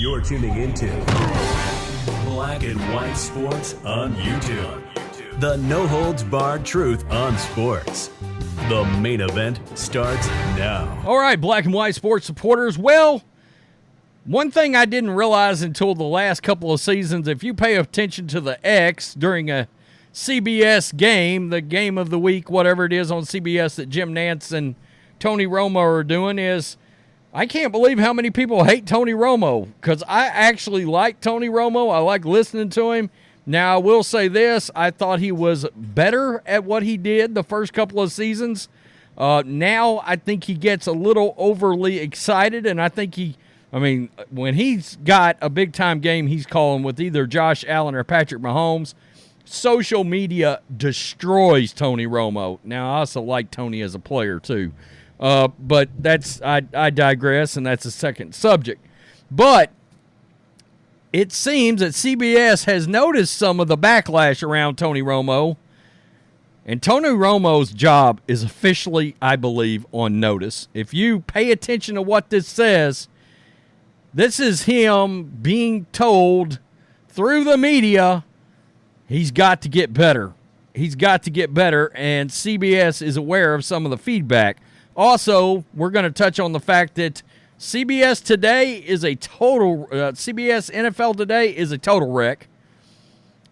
You're tuning into Black and White Sports on YouTube. The no-holds-barred truth on sports. The main event starts now. All right, Black and White Sports supporters. Well, one thing I didn't realize until the last couple of seasons, if you pay attention to the X during a CBS game, the game of the week, whatever it is on CBS that Jim Nantz and Tony Romo are doing, is I can't believe how many people hate Tony Romo, because I actually like Tony Romo. I like listening to him. Now, I will say this. I thought he was better at what he did the first couple of seasons. Now I think he gets a little overly excited, and I think when he's got a big-time game he's calling with either Josh Allen or Patrick Mahomes, social media destroys Tony Romo. Now, I also like Tony as a player, too. But I digress, and that's a second subject. But it seems that CBS has noticed some of the backlash around Tony Romo, and Tony Romo's job is officially, I believe, on notice. If you pay attention to what this says, this is him being told through the media he's got to get better. He's got to get better, and CBS is aware of some of the feedback. Also, we're going to touch on the fact that CBS NFL Today is a total wreck.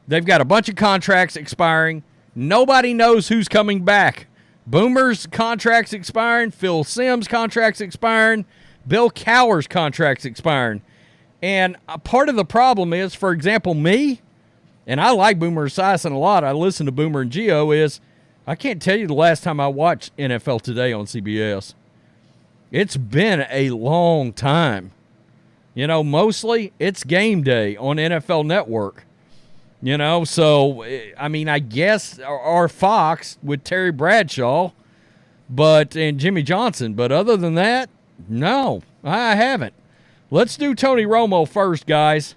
They've got a bunch of contracts expiring. Nobody knows who's coming back. Boomer's contract's expiring. Phil Simms' contract's expiring. Bill Cowher's contract's expiring. And a part of the problem is, for example, me, and I like Boomer Esiason a lot. I listen to Boomer and Gio, is I can't tell you the last time I watched NFL Today on CBS. It's been a long time. Mostly it's game day on NFL Network. So, I guess our Fox with Terry Bradshaw and Jimmy Johnson. But other than that, no, I haven't. Let's do Tony Romo first, guys.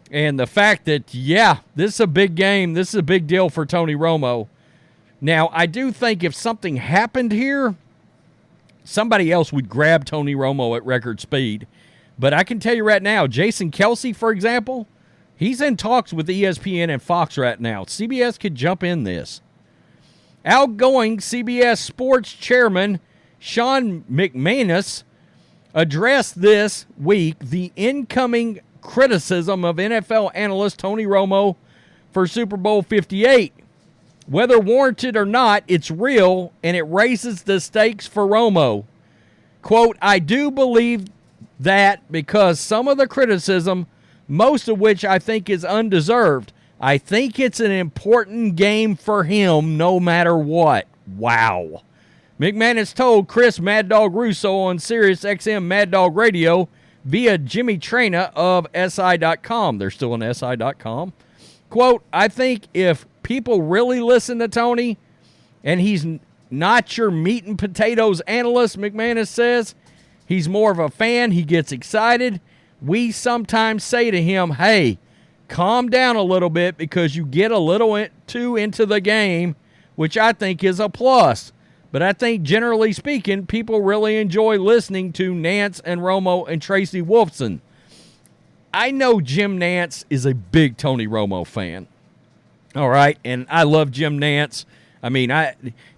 And the fact that, this is a big game. This is a big deal for Tony Romo. Now, I do think if something happened here, somebody else would grab Tony Romo at record speed. But I can tell you right now, Jason Kelce, for example, he's in talks with ESPN and Fox right now. CBS could jump in this. Outgoing CBS Sports Chairman Sean McManus addressed this week the incoming criticism of NFL analyst Tony Romo for Super Bowl 58. Whether warranted or not, it's real, and it raises the stakes for Romo. Quote, I do believe that because some of the criticism, most of which I think is undeserved, I think it's an important game for him no matter what. Wow. McManus told Chris Mad Dog Russo on Sirius XM Mad Dog Radio via Jimmy Traina of SI.com. They're still on SI.com. Quote, I think if people really listen to Tony, and he's not your meat and potatoes analyst, McManus says. He's more of a fan. He gets excited. We sometimes say to him, hey, calm down a little bit because you get a little too into the game, which I think is a plus. But I think generally speaking, people really enjoy listening to Nantz and Romo and Tracy Wolfson. I know Jim Nantz is a big Tony Romo fan. All right, and I love Jim Nantz.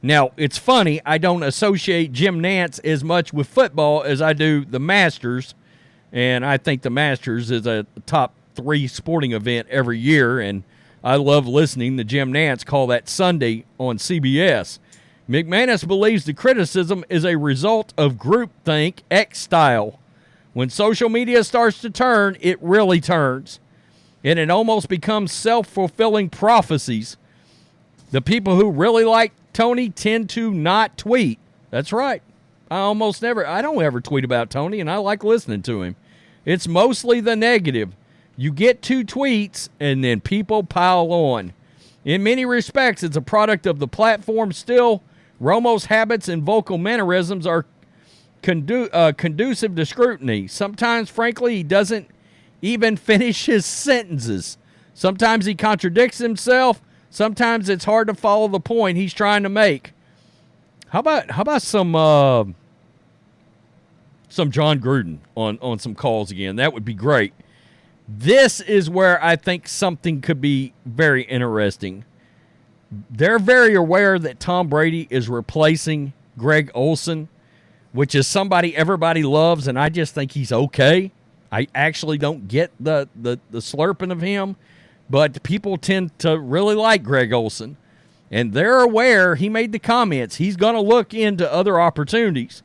Now, it's funny, I don't associate Jim Nantz as much with football as I do the Masters, and I think the Masters is a top 3 sporting event every year, and I love listening to Jim Nantz call that Sunday on CBS. McManus believes the criticism is a result of groupthink X style. When social media starts to turn, it really turns. And it almost becomes self-fulfilling prophecies. The people who really like Tony tend to not tweet. That's right. I don't ever tweet about Tony, and I like listening to him. It's mostly the negative. You get 2 tweets, and then people pile on. In many respects, it's a product of the platform still. Romo's habits and vocal mannerisms are conducive to scrutiny. Sometimes, frankly, he doesn't even finish his sentences. Sometimes he contradicts himself. Sometimes it's hard to follow the point he's trying to make. How about some some John Gruden on some calls again. That would be great. This is where I think something could be very interesting. They're very aware that Tom Brady is replacing Greg Olsen, which is somebody everybody loves, and I just think he's okay. I actually don't get the slurping of him, but people tend to really like Greg Olsen, and they're aware. He made the comments. He's going to look into other opportunities.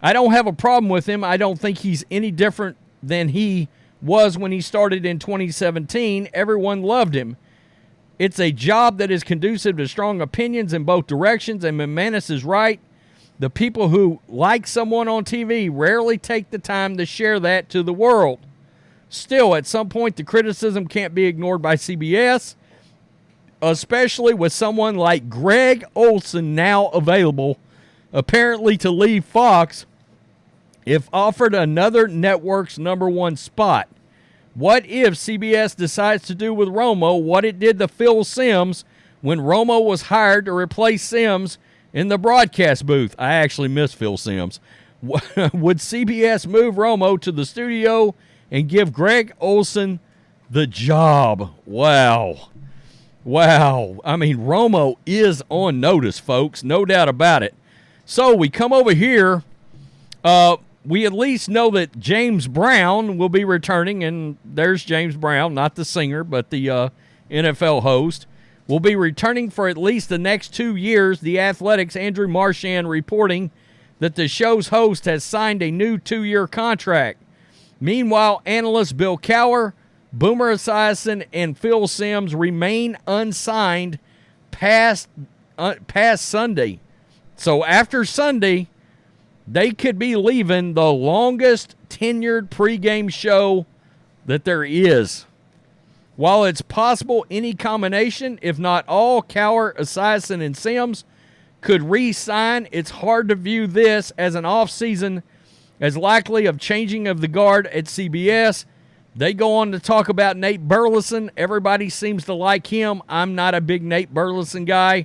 I don't have a problem with him. I don't think he's any different than he was when he started in 2017. Everyone loved him. It's a job that is conducive to strong opinions in both directions, and McManus is right. The people who like someone on TV rarely take the time to share that to the world. Still, at some point, the criticism can't be ignored by CBS, especially with someone like Greg Olsen now available, apparently to leave Fox if offered another network's number one spot. What if CBS decides to do with Romo what it did to Phil Simms when Romo was hired to replace Simms in the broadcast booth? I actually miss Phil Simms. Would CBS move Romo to the studio and give Greg Olsen the job? Wow. I mean, Romo is on notice, folks. No doubt about it. So we come over here. We at least know that James Brown will be returning, and there's James Brown, not the singer, but the NFL host, will be returning for at least the next 2 years. The Athletic's Andrew Marchand reporting that the show's host has signed a new 2-year contract. Meanwhile, analysts Bill Cowher, Boomer Esiason, and Phil Simms remain unsigned past Sunday. So after Sunday, they could be leaving the longest tenured pregame show that there is. While it's possible any combination, if not all, Cowher, Esiason, and Simms could re-sign, it's hard to view this as an offseason as likely of changing of the guard at CBS. They go on to talk about Nate Burleson. Everybody seems to like him. I'm not a big Nate Burleson guy.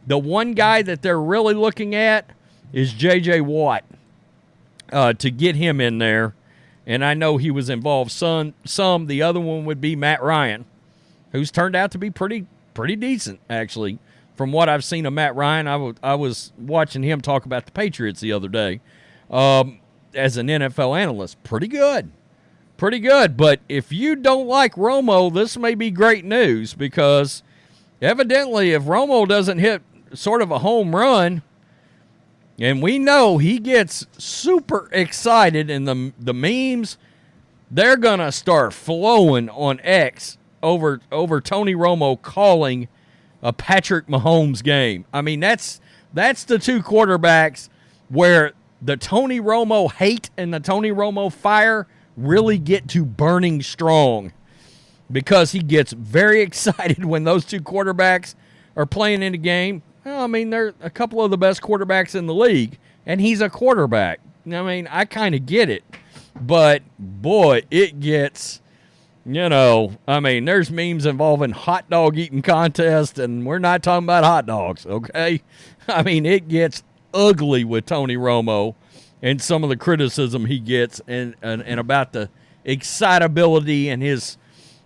The one guy that they're really looking at is J.J. Watt to get him in there. And I know he was involved some. The other one would be Matt Ryan, who's turned out to be pretty decent, actually. From what I've seen of Matt Ryan, I was watching him talk about the Patriots the other day as an NFL analyst. Pretty good. But if you don't like Romo, this may be great news, because evidently if Romo doesn't hit sort of a home run, and we know he gets super excited, and the memes, they're going to start flowing on X over Tony Romo calling a Patrick Mahomes game. I mean, that's the two quarterbacks where the Tony Romo hate and the Tony Romo fire really get to burning strong, because he gets very excited when those two quarterbacks are playing in a game. Well, I mean, they're a couple of the best quarterbacks in the league, and he's a quarterback. I mean, I kind of get it. But, boy, it gets, I mean, there's memes involving hot dog eating contest, and we're not talking about hot dogs, okay? I mean, it gets ugly with Tony Romo and some of the criticism he gets and about the excitability and his,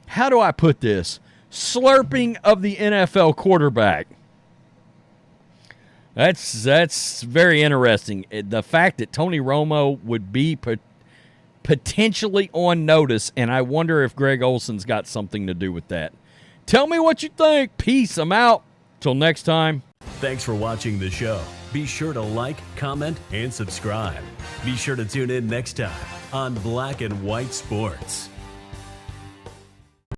how do I put this, slurping of the NFL quarterback. That's very interesting. The fact that Tony Romo would be potentially on notice, and I wonder if Greg Olsen's got something to do with that. Tell me what you think. Peace. I'm out. Till next time. Thanks for watching the show. Be sure to like, comment, and subscribe. Be sure to tune in next time on Black and White Sports.